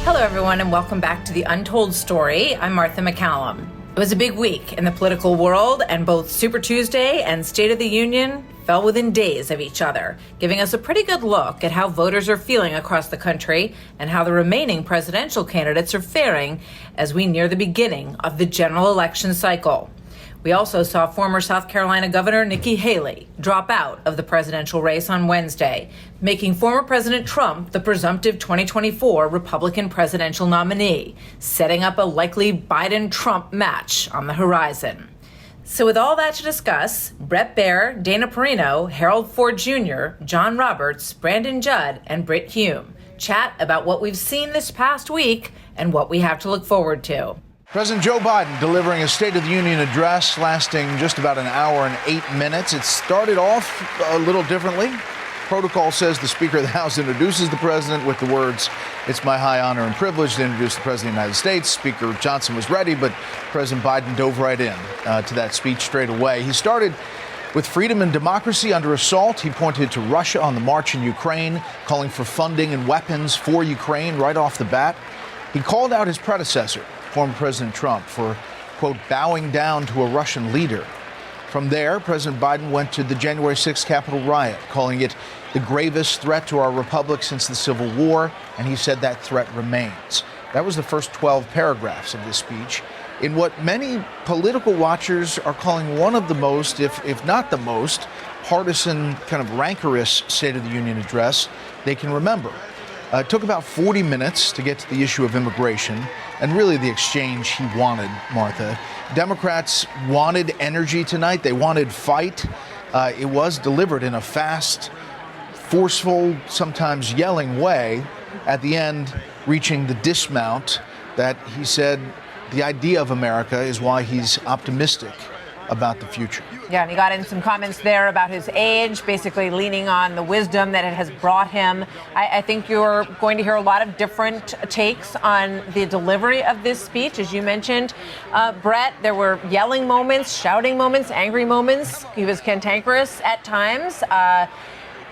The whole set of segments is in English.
Hello, everyone, and welcome back to the Untold Story. I'm Martha McCallum. It was a big week in the political world, and both Super Tuesday and State of the Union fell within days of each other, giving us a pretty good look at how voters are feeling across the country and how the remaining presidential candidates are faring as we near the beginning of the general election cycle. We also saw former South Carolina Governor Nikki Haley drop out of the presidential race on Wednesday, making former President Trump the presumptive 2024 Republican presidential nominee, setting up a likely Biden-Trump match on the horizon. So with all that to discuss, Bret, Baier, Dana Perino, Harold Ford Jr., John Roberts, Brandon Judd, and Britt Hume chat about what we've seen this past week and what we have to look forward to. President Joe Biden delivering a State of the Union address lasting just about an hour and 8 minutes. It started off a little differently. Protocol says the Speaker of the House introduces the president with the words, "It's my high honor and privilege to introduce the President of the United States." Speaker Johnson was ready, but President Biden dove right in to that speech straight away. He started with freedom and democracy under assault. He pointed to Russia on the march in Ukraine, calling for funding and weapons for Ukraine right off the bat. He called out his predecessor, former President Trump, for, quote, bowing down to a Russian leader. From there, President Biden went to the January 6th Capitol riot, calling it the gravest threat to our republic since the Civil War, and he said that threat remains. That was the first 12 paragraphs of this speech, in what many political watchers are calling one of the most, if not the most, partisan, kind of rancorous State of the Union address they can remember. It took about 40 minutes to get to the issue of immigration and really the exchange he wanted, Martha. Democrats wanted energy tonight. They wanted fight. It was delivered in a fast, forceful, sometimes yelling way, at the end reaching the dismount that he said the idea of America is why he's optimistic about the future. Yeah, and he got in some comments there about his age, basically leaning on the wisdom that it has brought him. I think you're going to hear a lot of different takes on the delivery of this speech. As you mentioned, Bret, there were yelling moments, shouting moments, angry moments. He was cantankerous at times.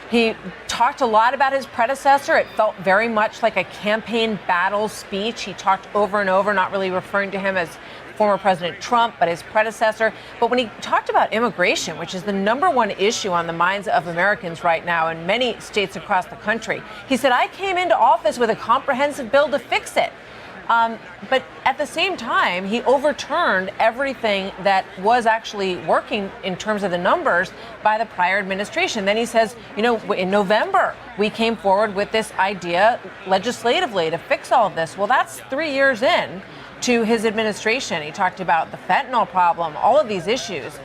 He talked a lot about his predecessor. It felt very much like a campaign battle speech. He talked over and over, not really referring to him as former President Trump, but his predecessor. But when he talked about immigration, which is the number one issue on the minds of Americans right now in many states across the country, he said, I came into office with a comprehensive bill to fix it. But at the same time, he overturned everything that was actually working in terms of the numbers by the prior administration. Then he says, you know, in November, we came forward with this idea legislatively to fix all of this. Well, that's 3 years in to his administration. He talked about the fentanyl problem, all of these issues,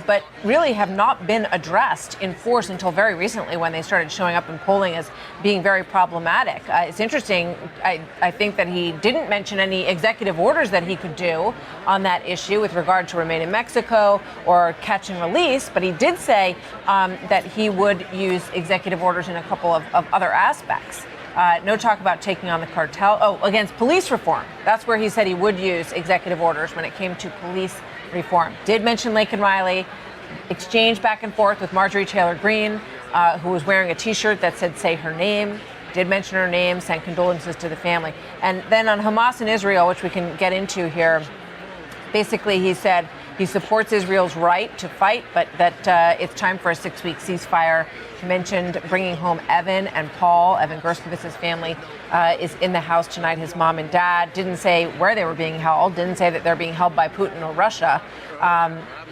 but really have not been addressed in force until very recently when they started showing up in polling as being very problematic. It's interesting, I think that he didn't mention any executive orders that he could do on that issue with regard to remain in Mexico or catch and release, but he did say that he would use executive orders in a couple of other aspects. No talk about taking on the cartel. Oh, against police reform. That's where he said he would use executive orders when it came to police reform. Did mention Laken Riley, exchange back and forth with Marjorie Taylor Greene, who was wearing a T-shirt that said, say her name. Did mention her name, sent condolences to the family. And then on Hamas and Israel, which we can get into here, basically he said he supports Israel's right to fight, but that it's time for a 6-week ceasefire. He mentioned bringing home Evan and Paul. Evan Gershowitz's family is in the house tonight, his mom and dad. Didn't say where they were being held. Didn't say that they're being held by Putin or Russia.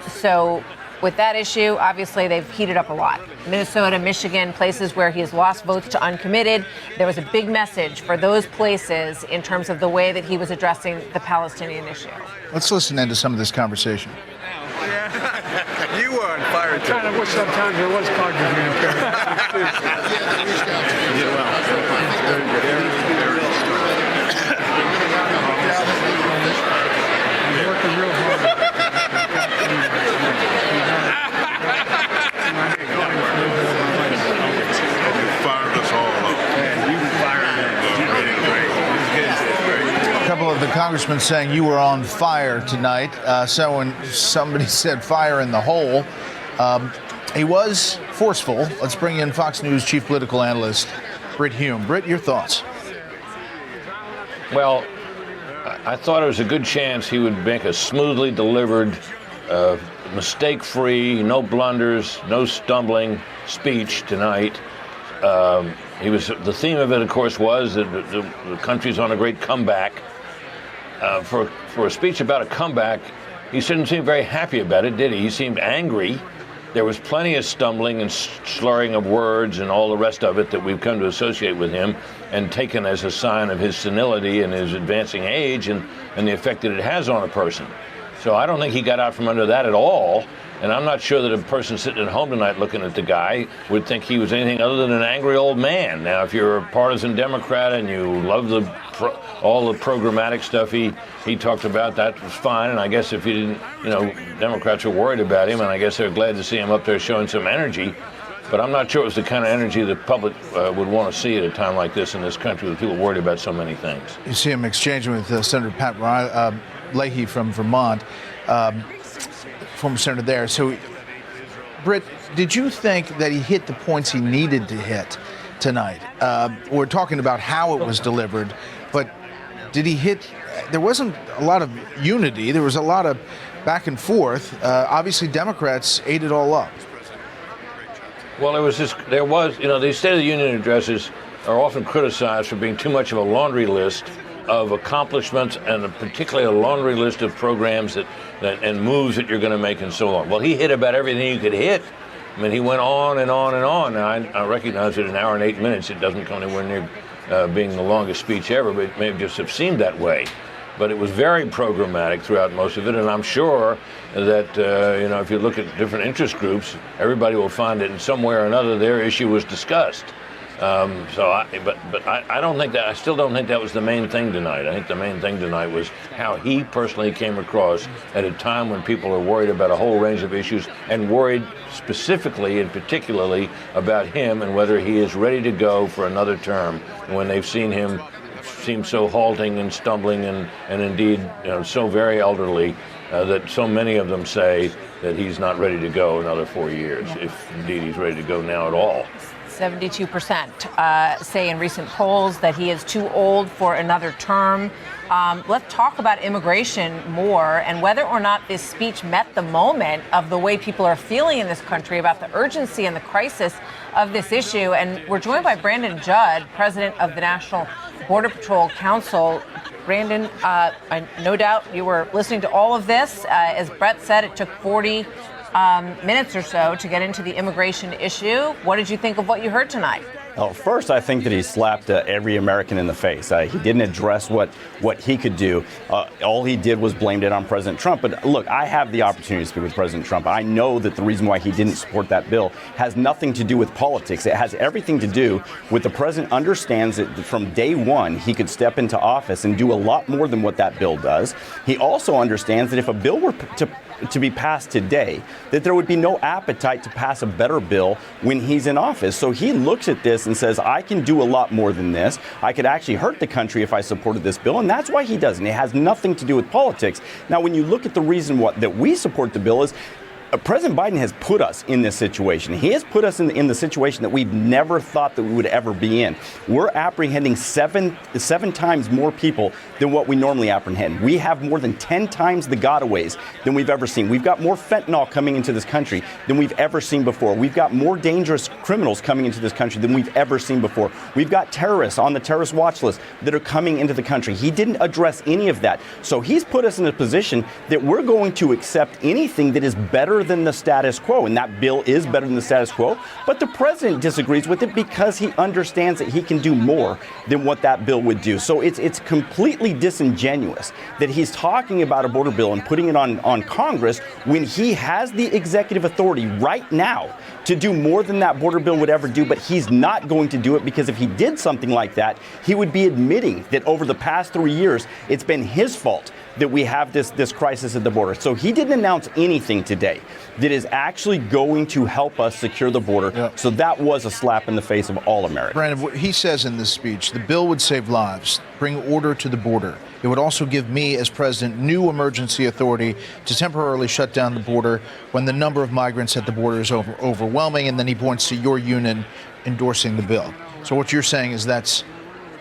So with that issue, obviously they've heated up a lot. Minnesota, Michigan, places where he has lost votes to uncommitted. There was a big message for those places in terms of the way that he was addressing the Palestinian issue. Let's listen into some of this conversation. Yeah. You were on fire. I kind of wish sometimes there was cognitive impairment. I'm working real hard. Fired us all up. Yeah, you fired us. A couple of the congressmen saying you were on fire tonight. So when somebody said fire in the hole, he was forceful. Let's bring in Fox News chief political analyst Britt Hume. Britt, your thoughts? Well, I thought it was a good chance he would make a smoothly delivered, mistake-free, no blunders, no stumbling speech tonight. The theme of it, of course, was that the country's on a great comeback. For a speech about a comeback, he didn't seem very happy about it, did he? He seemed angry. There was plenty of stumbling and slurring of words and all the rest of it that we've come to associate with him and taken as a sign of his senility and his advancing age and the effect that it has on a person. So I don't think he got out from under that at all. And I'm not sure that a person sitting at home tonight looking at the guy would think he was anything other than an angry old man. Now, if you're a partisan Democrat and you love all the programmatic stuff he talked about, that was fine. And I guess if you didn't, Democrats are worried about him, and I guess they're glad to see him up there showing some energy. But I'm not sure it was the kind of energy the public would want to see at a time like this in this country with people worried about so many things. You see him exchanging with Senator Pat Leahy from Vermont. Former senator there. So, Britt, did you think that he hit the points he needed to hit tonight? We're talking about how it was delivered, but did he hit? There wasn't a lot of unity. There was a lot of back and forth. Obviously, Democrats ate it all up. Well, these State of the Union addresses are often criticized for being too much of a laundry list of accomplishments and particularly a laundry list of programs and moves that you're going to make and so on. Well, he hit about everything you could hit. I mean, he went on and on and on. Now, I recognize that an hour and 8 minutes, it doesn't come anywhere near being the longest speech ever, but it may just have seemed that way. But it was very programmatic throughout most of it, and I'm sure that, if you look at different interest groups, everybody will find that in some way or another their issue was discussed. I still don't think that was the main thing tonight. I think the main thing tonight was how he personally came across at a time when people are worried about a whole range of issues and worried specifically and particularly about him and whether he is ready to go for another term when they've seen him seem so halting and stumbling and indeed so very elderly that so many of them say that he's not ready to go another 4 years, if indeed he's ready to go now at all. 72% say in recent polls that he is too old for another term. Let's talk about immigration more and whether or not this speech met the moment of the way people are feeling in this country about the urgency and the crisis of this issue. And we're joined by Brandon Judd, president of the National Border Patrol Council. Brandon, no doubt you were listening to all of this. As Bret said, it took 40 minutes or so to get into the immigration issue. What did you think of what you heard tonight? Well, first, I think that he slapped every American in the face. He didn't address what he could do. All he did was blamed it on President Trump. But look, I have the opportunity to speak with President Trump. I know that the reason why he didn't support that bill has nothing to do with politics. It has everything to do with the president understands that from day one he could step into office and do a lot more than what that bill does. He also understands that if a bill were to be passed today, that there would be no appetite to pass a better bill when he's in office. So he looks at this and says, I can do a lot more than this. I could actually hurt the country if I supported this bill. And that's why he doesn't. It has nothing to do with politics. Now, when you look at the reason that we support the bill is President Biden has put us in this situation. He has put us in the situation that we've never thought that we would ever be in. We're apprehending seven times more people than what we normally apprehend. We have more than 10 times the gotaways than we've ever seen. We've got more fentanyl coming into this country than we've ever seen before. We've got more dangerous criminals coming into this country than we've ever seen before. We've got terrorists on the terrorist watch list that are coming into the country. He didn't address any of that. So he's put us in a position that we're going to accept anything that is better than the status quo, and that bill is better than the status quo, but the president disagrees with it because he understands that he can do more than what that bill would do. So it's completely disingenuous that he's talking about a border bill and putting it on Congress when he has the executive authority right now to do more than that border bill would ever do, but he's not going to do it because if he did something like that, he would be admitting that over the past 3 years, it's been his fault that we have this crisis at the border. So he didn't announce anything today that is actually going to help us secure the border. Yep. So that was a slap in the face of all Americans. Brandon, what he says in this speech, the bill would save lives, bring order to the border. It would also give me, as president, new emergency authority to temporarily shut down the border when the number of migrants at the border is overwhelming. And then he points to your union endorsing the bill. So what you're saying is that's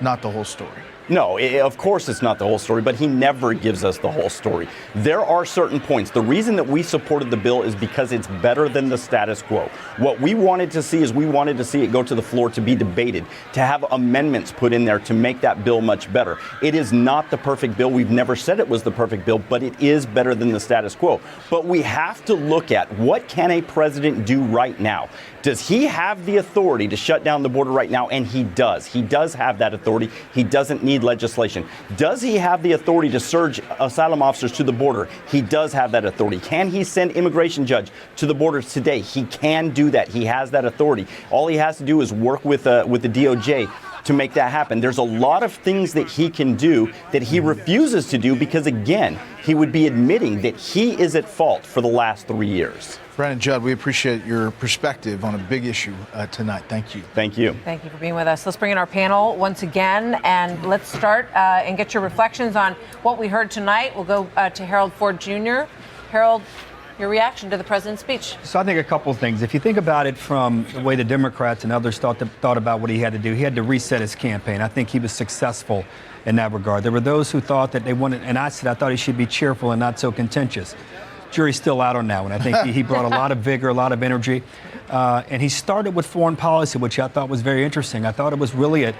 not the whole story. No, of course it's not the whole story, but he never gives us the whole story. There are certain points. The reason that we supported the bill is because it's better than the status quo. What we wanted to see is we wanted to see it go to the floor to be debated, to have amendments put in there to make that bill much better. It is not the perfect bill. We've never said it was the perfect bill, but it is better than the status quo. But we have to look at what can a president do right now. Does he have the authority to shut down the border right now? And he does. He does have that authority. He doesn't need legislation. Does he have the authority to surge asylum officers to the border? He does have that authority. Can he send immigration judge to the borders today? He can do that. He has that authority. All he has to do is work with the DOJ to make that happen. There's a lot of things that he can do that he refuses to do because, again, he would be admitting that he is at fault for the last 3 years. Brandon Judd, we appreciate your perspective on a big issue tonight. Thank you. Thank you. Thank you for being with us. Let's bring in our panel once again, and let's start and get your reflections on what we heard tonight. We'll go to Harold Ford Jr. Harold, your reaction to the president's speech. So I think a couple of things. If you think about it from the way the Democrats and others thought about what he had to do, he had to reset his campaign. I think he was successful in that regard. There were those who thought that they wanted, and I thought he should be cheerful and not so contentious. Jury's still out on that one. I think he brought a lot of vigor, a lot of energy. And he started with foreign policy, which I thought was very interesting. I thought it was really an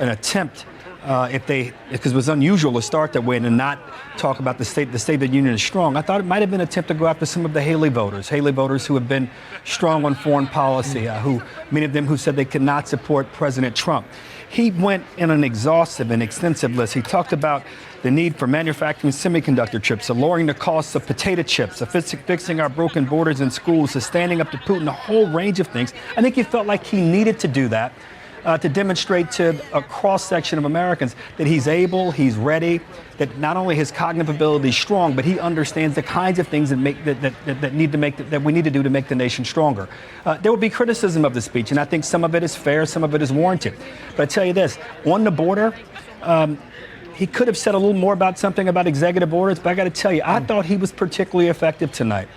attempt, because it was unusual to start that way and to not talk about the state of the union is strong. I thought it might have been an attempt to go after some of the Haley voters who have been strong on foreign policy, many of them who said they could not support President Trump. He went in an exhaustive and extensive list. He talked about the need for manufacturing semiconductor chips, of lowering the costs of potato chips, of fixing our broken borders in schools, of standing up to Putin, a whole range of things. I think he felt like he needed to do that to demonstrate to a cross-section of Americans that he's able, he's ready, that not only his cognitive ability is strong, but he understands the kinds of things that we need to do to make the nation stronger. There will be criticism of the speech, and I think some of it is fair, some of it is warranted. But I tell you this, on the border, he could have said a little more about something about executive orders, but I got to tell you, I thought he was particularly effective tonight,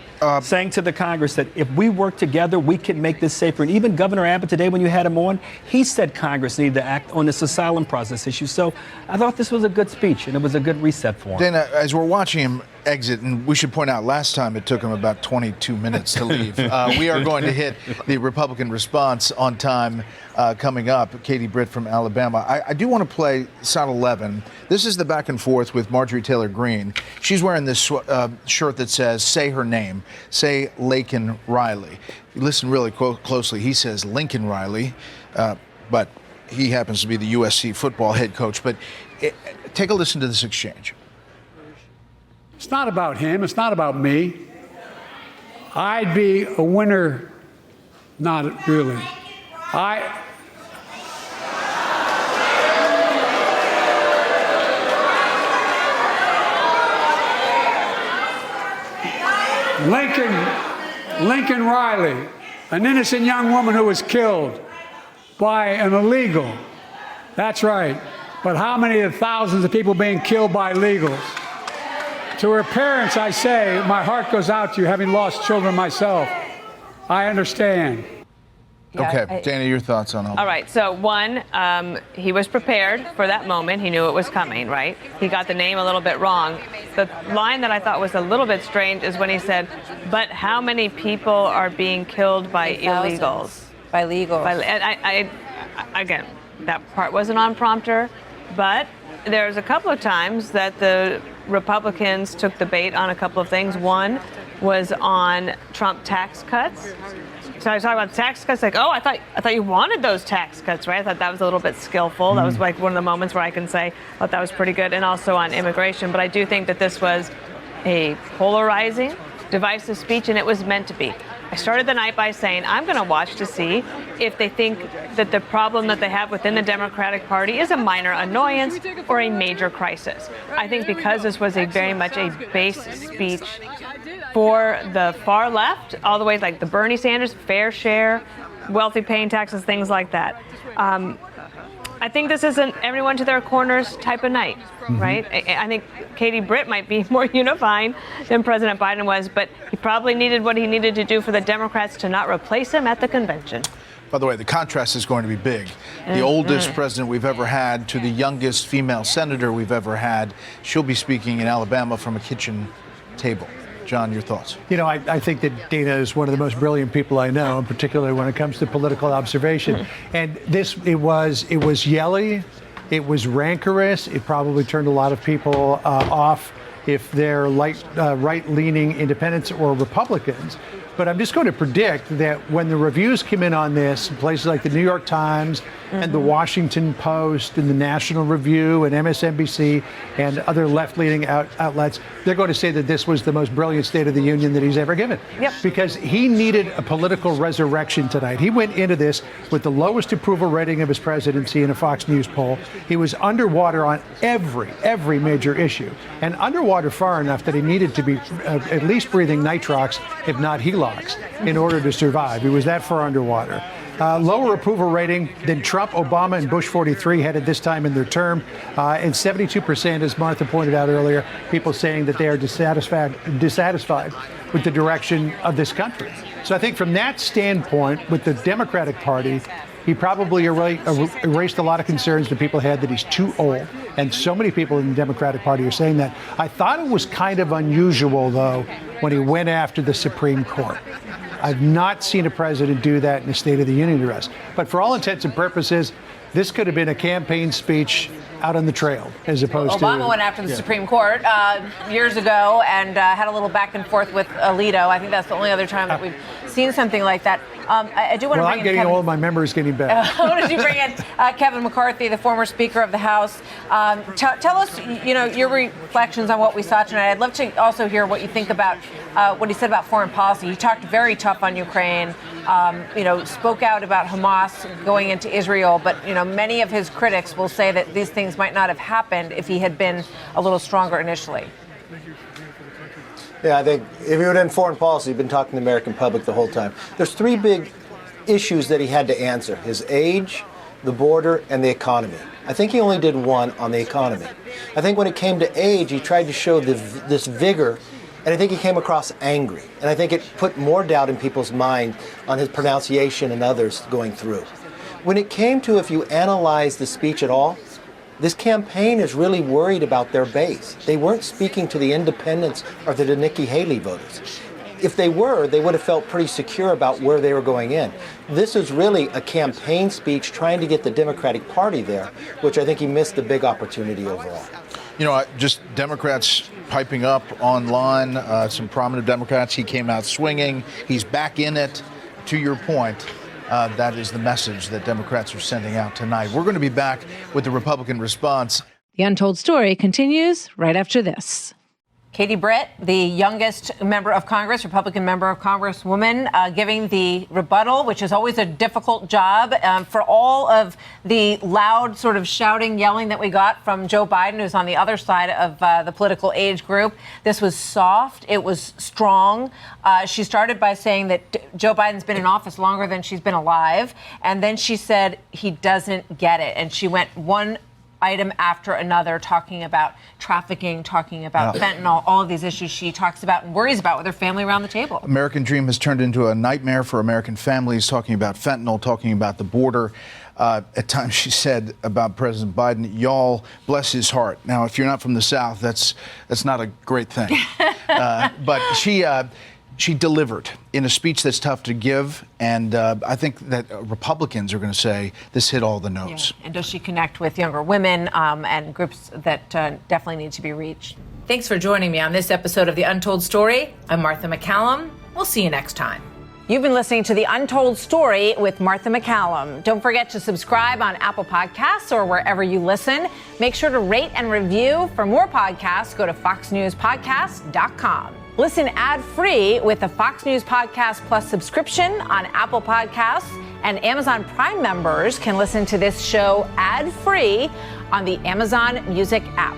saying to the Congress that if we work together, we can make this safer. And even Governor Abbott today, when you had him on, he said Congress needed to act on this asylum process issue. So I thought this was a good speech, and it was a good reset for him. Dana, as we're watching him exit, and we should point out last time it took him about 22 minutes to leave. We are going to hit the Republican response on time coming up. Katie Britt from Alabama. I do want to play Sound 11. This is the back and forth with Marjorie Taylor Greene. She's wearing this shirt that says, say her name, say Laken Riley. You listen really closely. He says Lincoln Riley, but he happens to be the USC football head coach. But take a listen to this exchange. It's not about him. It's not about me. I'd be a winner. Not really. Lincoln Riley, an innocent young woman who was killed by an illegal. That's right. But how many of the thousands of people being killed by illegals? To her parents, I say, my heart goes out to you, having lost children myself. I understand. Yeah, okay, Dana, your thoughts on all that? All right, so one, he was prepared for that moment. He knew it was coming, right? He got the name a little bit wrong. The line that I thought was a little bit strange is when he said, but how many people are being killed by illegals? By legals. Again, that part wasn't on prompter, but there's a couple of times that the Republicans took the bait on a couple of things. One was on Trump tax cuts. So I was talking about tax cuts, like, oh, I thought you wanted those tax cuts, right? I thought that was a little bit skillful. That was like one of the moments where I can say, I thought that was pretty good. And also on immigration. But I do think that this was a polarizing, divisive speech, and it was meant to be. I started the night by saying, I'm going to watch to see if they think that the problem that they have within the Democratic Party is a minor annoyance or a major crisis. I think because this was very much a base speech for the far left, all the way like the Bernie Sanders, fair share, wealthy paying taxes, things like that. I think this isn't everyone to their corners type of night, right? I think Katie Britt might be more unifying than President Biden was, but he probably needed what he needed to do for the Democrats to not replace him at the convention. By the way, the contrast is going to be big. The oldest president we've ever had to the youngest female senator we've ever had. She'll be speaking in Alabama from a kitchen table. John, your thoughts? You know, I think that Dana is one of the most brilliant people I know, and particularly when it comes to political observation. And it was yelly, it was rancorous. It probably turned a lot of people off if they're right-leaning independents or Republicans. But I'm just going to predict that when the reviews come in on this, places like the New York Times and the Washington Post and the National Review and MSNBC and other left-leaning outlets, they're going to say that this was the most brilliant State of the Union that he's ever given. Yep. Because he needed a political resurrection tonight. He went into this with the lowest approval rating of his presidency in a Fox News poll. He was underwater on every major issue, and underwater far enough that he needed to be at least breathing nitrox, if not helox, in order to survive. He was that far underwater. Lower approval rating than Trump, Obama, and Bush 43 had at this time in their term. And 72%, as Martha pointed out earlier, people saying that they are dissatisfied with the direction of this country. So I think from that standpoint, with the Democratic Party, he probably erased a lot of concerns that people had that he's too old. And so many people in the Democratic Party are saying that. I thought it was kind of unusual, though, when he went after the Supreme Court. I've not seen a president do that in a State of the Union address. But for all intents and purposes, this could have been a campaign speech out on the trail, as opposed to... Obama went after the Supreme Court years ago and had a little back and forth with Alito. I think that's the only other time that we've seen something like that. I do want to bring in I'm getting old, my memory is getting better. I wanted to bring in Kevin McCarthy, the former Speaker of the House. Tell us, your reflections on what we saw tonight. I'd love to also hear what you think about what he said about foreign policy. He talked very tough on Ukraine, spoke out about Hamas going into Israel, but, many of his critics will say that these things might not have happened if he had been a little stronger initially. Yeah, I think if he were in foreign policy, he'd been talking to the American public the whole time. There's three big issues that he had to answer: his age, the border, and the economy. I think he only did one on the economy. I think when it came to age, he tried to show this vigor, and I think he came across angry. And I think it put more doubt in people's mind on his pronunciation and others going through. When it came to, if you analyze the speech at all, this campaign is really worried about their base. They weren't speaking to the independents or the Nikki Haley voters. If they were, they would have felt pretty secure about where they were going in. This is really a campaign speech trying to get the Democratic Party there, which I think he missed the big opportunity overall. Just Democrats piping up online, some prominent Democrats. He came out swinging. He's back in it. To your point, that is the message that Democrats are sending out tonight. We're going to be back with the Republican response. The Untold Story continues right after this. Katie Britt, the youngest member of Congress, Republican member of Congresswoman, giving the rebuttal, which is always a difficult job. For all of the loud sort of shouting, yelling that we got from Joe Biden, who's on the other side of the political age group, this was soft. It was strong. She started by saying that Joe Biden's been in office longer than she's been alive. And then she said he doesn't get it. And she went one item after another, talking about trafficking, talking about fentanyl, all of these issues she talks about and worries about with her family around the table. American dream has turned into a nightmare for American families, talking about fentanyl, talking about the border. At times she said about President Biden, y'all, bless his heart. Now, if you're not from the South, that's not a great thing. But she delivered in a speech that's tough to give, and I think that Republicans are going to say this hit all the notes. Yeah. And does she connect with younger women and groups that definitely need to be reached? Thanks for joining me on this episode of The Untold Story. I'm Martha McCallum. We'll see you next time. You've been listening to The Untold Story with Martha McCallum. Don't forget to subscribe on Apple Podcasts or wherever you listen. Make sure to rate and review. For more podcasts, go to foxnewspodcast.com. Listen ad-free with the Fox News Podcast Plus subscription on Apple Podcasts, and Amazon Prime members can listen to this show ad-free on the Amazon Music app.